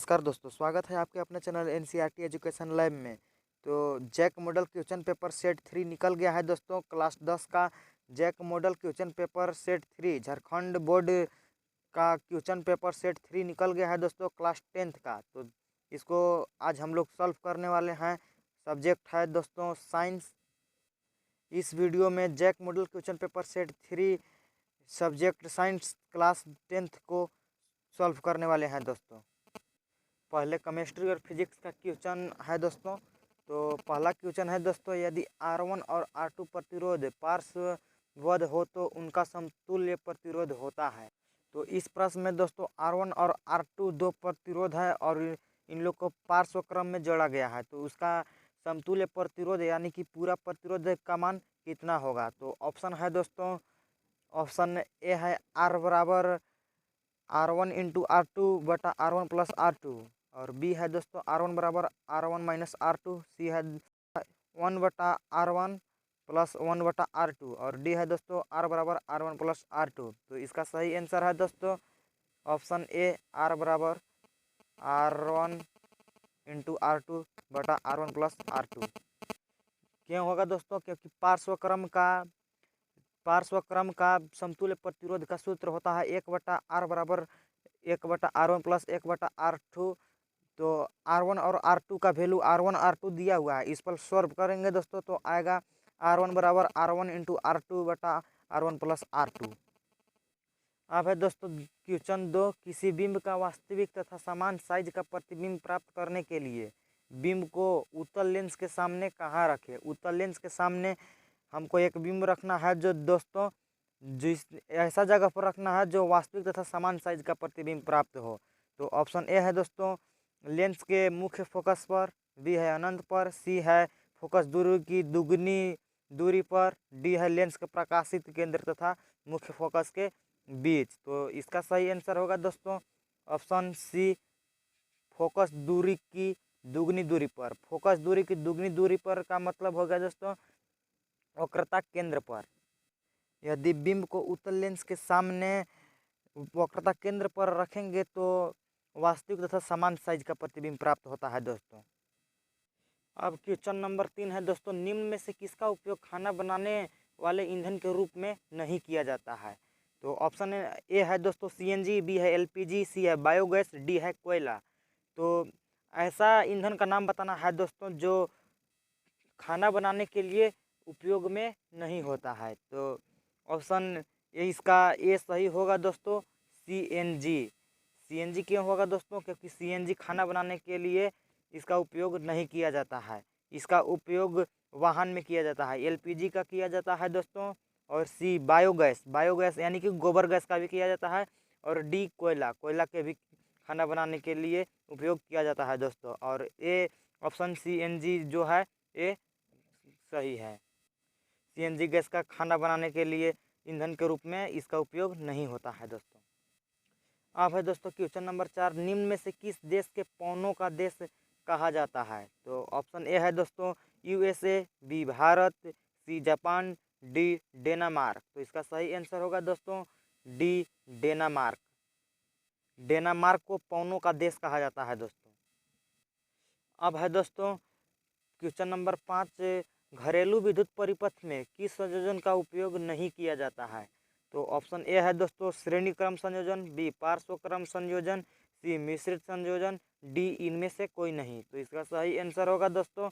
नमस्कार दोस्तों, स्वागत है आपके अपने चैनल एनसीईआरटी एजुकेशन लैब में। तो JAC model question paper set 3 निकल गया है दोस्तों। क्लास 10 का JAC model question paper set 3 Jharkhand board का क्वेश्चन पेपर सेट 3 निकल गया है दोस्तों, क्लास 10th का। तो इसको आज हम लोग सॉल्व करने वाले हैं। सब्जेक्ट है दोस्तों साइंस। इस वीडियो में JAC model question paper set 3 subject science class 10th को सॉल्व करने वाले हैं दोस्तों। पहले केमिस्ट्री और फिजिक्स का क्वेश्चन है दोस्तों। तो पहला क्वेश्चन है दोस्तों, यदि R1 और R2 प्रतिरोध पार्श्ववद हो तो उनका समतुल्य प्रतिरोध होता है। तो इस प्रश्न में दोस्तों R1 और R2 दो प्रतिरोध है और इन लोग को पार्श्व क्रम में जोड़ा गया है। तो उसका समतुल्य प्रतिरोध यानी कि पूरा प्रतिरोध का मान कितना होगा। तो ऑप्शन है दोस्तों, ऑप्शन ए है R बराबर R1 इंटू R2 बटा R1 प्लस R2, और बी है दोस्तों R1 बराबर R1 माइनस R2, सी है 1 बटा R1 प्लस 1 बटा R2, और डी है दोस्तों R बराबर R1 प्लस R2। तो इसका सही आंसर है दोस्तों ऑप्शन ए R बराबर R1 इंटू R2 बटा R1 प्लस R2। क्यों होगा दोस्तों? क्योंकि पार्श्वक्रम का समतुल्य प्रतिरोध का सूत्र होता है 1 बटा R बराबर 1 बटा R1 प्लस 1 बटा R2। तो R1 और R2 का वैल्यू R1 R2 दिया हुआ है, इस पर सॉल्व करेंगे दोस्तों तो आएगा R1 बराबर R1 इंटू R2 बटा R1 प्लस R2। अब है दोस्तों क्वेश्चन 2, किसी बिंब का वास्तविक तथा समान साइज का प्रतिबिंब प्राप्त करने के लिए बिंब को उत्तल लेंस के सामने कहाँ रखें। उत्तल लेंस के सामने हमको एक बिंब रखना है जो दोस्तों जिस ऐसा जगह पर रखना है जो वास्तविक तथा समान साइज का प्रतिबिंब प्राप्त हो। तो ऑप्शन ए है दोस्तों लेंस के मुख्य फोकस पर, बी है अनंत पर, सी है फोकस दूरी की दुगनी दूरी पर, डी है लेंस के प्रकाशित केंद्र तथा मुख्य फोकस के बीच। तो इसका सही आंसर होगा दोस्तों ऑप्शन सी फोकस दूरी की दुगनी दूरी पर। फोकस दूरी की दुगनी दूरी पर का मतलब होगा दोस्तों वक्रता केंद्र पर। यदि बिंब को उत्तल लेंस के सामने वक्रता केंद्र पर रखेंगे तो वास्तविक तथा समान साइज का प्रतिबिंब प्राप्त होता है दोस्तों। अब क्वेश्चन नंबर 3 है दोस्तों, निम्न में से किसका उपयोग खाना बनाने वाले ईंधन के रूप में नहीं किया जाता है। तो ऑप्शन ए है दोस्तों CNG, बी है LPG, सी है बायोगैस, डी है कोयला। तो ऐसा ईंधन का नाम बताना है दोस्तों जो खाना बनाने के लिए उपयोग में नहीं होता है। तो ऑप्शन इसका ए सही होगा दोस्तों CNG। CNG क्यों होगा दोस्तों? क्योंकि CNG खाना बनाने के लिए इसका उपयोग नहीं किया जाता है, इसका उपयोग वाहन में किया जाता है। LPG का किया जाता है दोस्तों, और सी बायोगैस यानी कि गोबर गैस का भी किया जाता है, और डी कोयला के भी खाना बनाने के लिए उपयोग किया जाता है दोस्तों। और ए ऑप्शन CNG जो है ये सही है। CNG गैस का खाना बनाने के लिए ईंधन के रूप में इसका उपयोग नहीं होता है दोस्तों। अब है दोस्तों क्वेश्चन नंबर 4, निम्न में से किस देश के पौनों का देश कहा जाता है। तो ऑप्शन ए है दोस्तों USA, B Bharat, C Japan, D Denmark. तो इसका सही आंसर होगा दोस्तों डी डेनमार्क। डेनमार्क को पौनों का देश कहा जाता है दोस्तों। अब है दोस्तों क्वेश्चन नंबर 5, घरेलू विद्युत परिपथ में किस संयोजन का उपयोग नहीं किया जाता है। तो ऑप्शन ए है दोस्तों श्रेणी क्रम संयोजन, बी पार्श्व क्रम संयोजन, सी मिश्रित संयोजन, डी इनमें से कोई नहीं। तो इसका सही आंसर होगा दोस्तों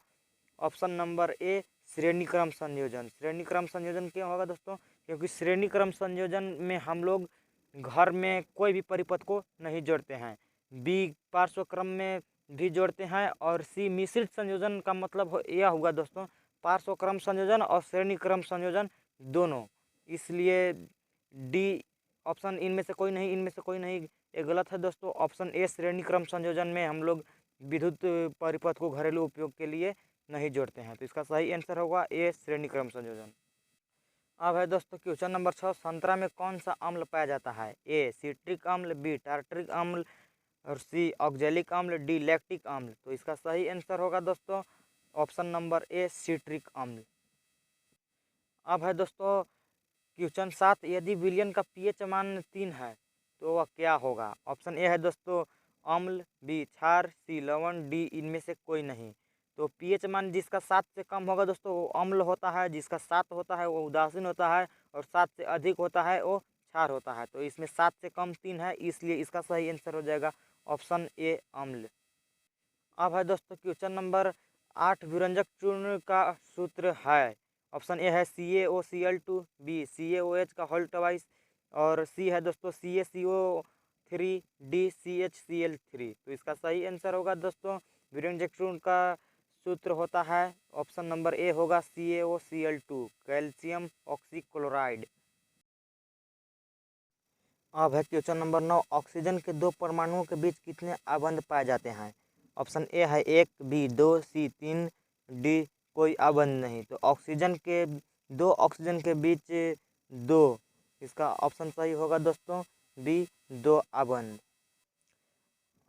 ऑप्शन नंबर ए श्रेणी क्रम संयोजन। श्रेणी क्रम संयोजन क्यों होगा दोस्तों? क्योंकि श्रेणी क्रम संयोजन में हम लोग घर में कोई भी परिपथ को नहीं जोड़ते हैं, बी पार्श्व क्रम में भी जोड़ते हैं, और सी मिश्रित संयोजन का मतलब यह हुआ दोस्तों पार्श्व क्रम संयोजन और श्रेणी क्रम संयोजन दोनों। इसलिए डी ऑप्शन इनमें से कोई नहीं ये गलत है दोस्तों। ऑप्शन ए श्रेणी क्रम संयोजन में हम लोग विद्युत परिपथ को घरेलू उपयोग के लिए नहीं जोड़ते हैं। तो इसका सही आंसर होगा ए श्रेणी क्रम संयोजन। अब है दोस्तों क्वेश्चन नंबर 6, संतरा में कौन सा अम्ल पाया जाता है। ए सिट्रिक अम्ल, बी टार्टरिक अम्ल, और सी ऑक्जेलिक अम्ल, डी लैक्टिक अम्ल। तो इसका सही आंसर होगा दोस्तों ऑप्शन नंबर ए सिट्रिक अम्ल। अब है दोस्तों क्वेश्चन 7, यदि विलयन का pH मान 3 है तो वह क्या होगा। ऑप्शन ए है दोस्तों अम्ल, बी क्षार, सी लवण, डी इनमें से कोई नहीं। तो पीएच मान जिसका 7 से कम होगा दोस्तों वो अम्ल होता है, जिसका 7 होता है वो उदासीन होता है, और 7 से अधिक होता है वो क्षार होता है। तो इसमें 7 से कम 3 है, इसलिए इसका सही आंसर हो जाएगा ऑप्शन ए अम्ल। अब है दोस्तों क्वेश्चन नंबर 8, विरंजक चूर्ण का सूत्र है। ऑप्शन ए है CaOCl2, बी CaOH का होल ट्वाइस, और सी है दोस्तों CaCO3, डी CHCl3। तो इसका सही आंसर होगा दोस्तों विरंजक चूर्ण का सूत्र होता है ऑप्शन नंबर ए होगा CaOCl2, कैल्शियम ऑक्सीक्लोराइड। अब है क्वेश्चन नंबर 9, ऑक्सीजन के दो परमाणुओं के बीच कितने आबंध पाए जाते हैं। ऑप्शन ए है 1, बी 2, सी 3, डी कोई आबंध नहीं। तो दो ऑक्सीजन के बीच 2, इसका ऑप्शन सही होगा दोस्तों बी 2 आबंध।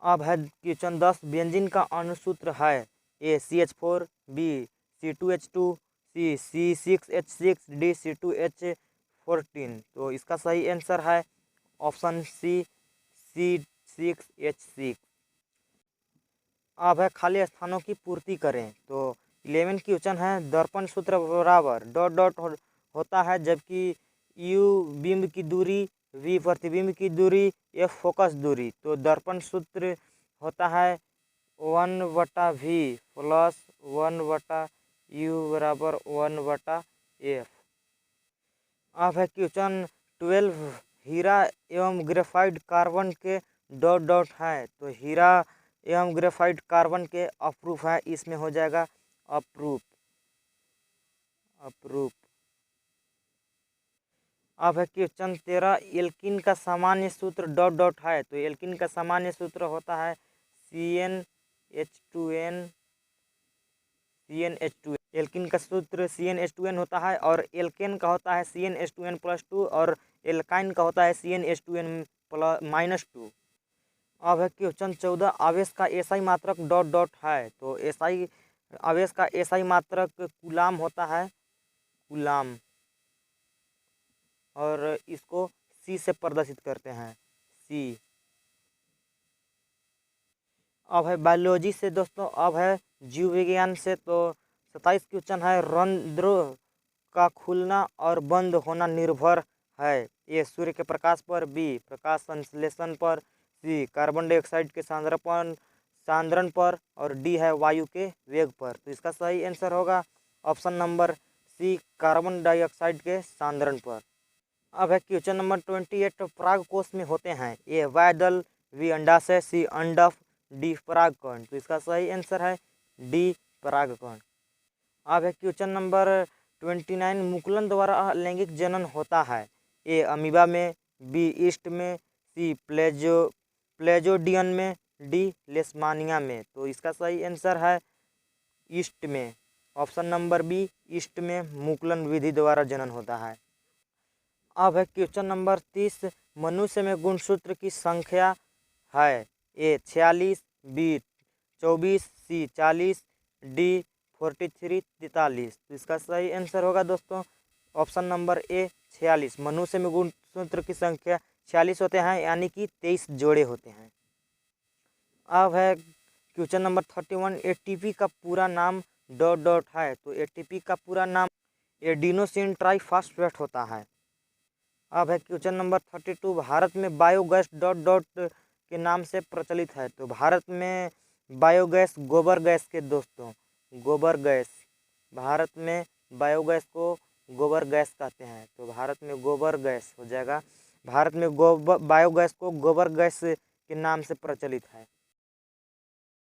अब है क्वेश्चन 10, बेंजीन का अणुसूत्र है। ए CH4, बी C2H2, सी C6H6, डी C2H14। तो इसका सही आंसर है ऑप्शन सी C6H6। अब है खाली स्थानों की पूर्ति करें। तो 11 क्वेश्चन है, दर्पण सूत्र बराबर डॉट डॉट होता है, जबकि U बिंब की दूरी, V प्रतिबिंब की दूरी, F फोकस दूरी। तो दर्पण सूत्र होता है 1/V प्लस 1/U बराबर 1/F। अब है क्वेश्चन 12, हीरा एवं ग्रेफाइट कार्बन के डॉट डॉट है। तो हीरा एवं ग्रेफाइट कार्बन के अप्रूफ है, इसमें हो जाएगा अप्रूफ। अब है क्वेश्चन 13, एल्किन का सामान्य सूत्र डॉट डॉट है। तो एल्किन का सामान्य सूत्र होता है CnH2n। एल्किन का सूत्र CnH2n होता है, और एल्केन का होता है CnH2n+2, और एल्काइन का होता है CnH2n-2। अब है क्वेश्चन 14, आवेश का एसआई मात्रक डॉट डॉट है। तो आवेश का एसआई मात्रक कूलाम होता है, कूलाम, और इसको सी से प्रदर्शित करते हैं, सी। अब है बायोलॉजी से दोस्तों, अब है जीव विज्ञान से। तो 27 क्वेश्चन है, रंध्रों का खुलना और बंद होना निर्भर है। ए सूर्य के प्रकाश पर, बी प्रकाश संश्लेषण पर, सी कार्बन डाइऑक्साइड के सांद्रण पर, और डी है वायु के वेग पर। तो इसका सही आंसर होगा option number C carbon dioxide के सांद्रण पर। अब है क्वेश्चन नंबर 28, पराग कोष में होते हैं। ए बायदल, बी अंडाशय, सी अंडक, डी परागकण। तो इसका सही आंसर है डी परागकण। अब है क्वेश्चन नंबर 29, मुकुलन द्वारा लैंगिक जनन होता है। ए अमीबा में, बी ईस्ट में, सी प्लेजोडियन में, डी लेशमानिया में। तो इसका सही आंसर है ईस्ट में, ऑप्शन नंबर बी ईस्ट में मुकुलन विधि द्वारा जनन होता है। अब है क्वेश्चन नंबर 30, मनुष्य में गुणसूत्र की संख्या है। ए 46, बी 24, सी 40, डी 43 43। तो इसका सही आंसर होगा दोस्तों ऑप्शन नंबर ए 46। मनुष्य में गुणसूत्र की संख्या 46 होते हैं, यानी कि 23 जोड़े होते हैं। अब है क्वेश्चन नंबर 31, एटीपी का पूरा नाम डॉट डॉट है। तो एटीपी का पूरा नाम एडिनोसिन ट्राइफॉस्फेट होता है। अब है क्वेश्चन नंबर 32, भारत में बायोगैस डॉट डॉट के नाम से प्रचलित है। तो भारत में बायोगैस गोबर गैस के दोस्तों, गोबर गैस, भारत में बायोगैस को गोबर गैस कहते हैं। तो भारत में गोबर गैस हो जाएगा, भारत में बायोगैस को गोबर गैस के नाम से प्रचलित है।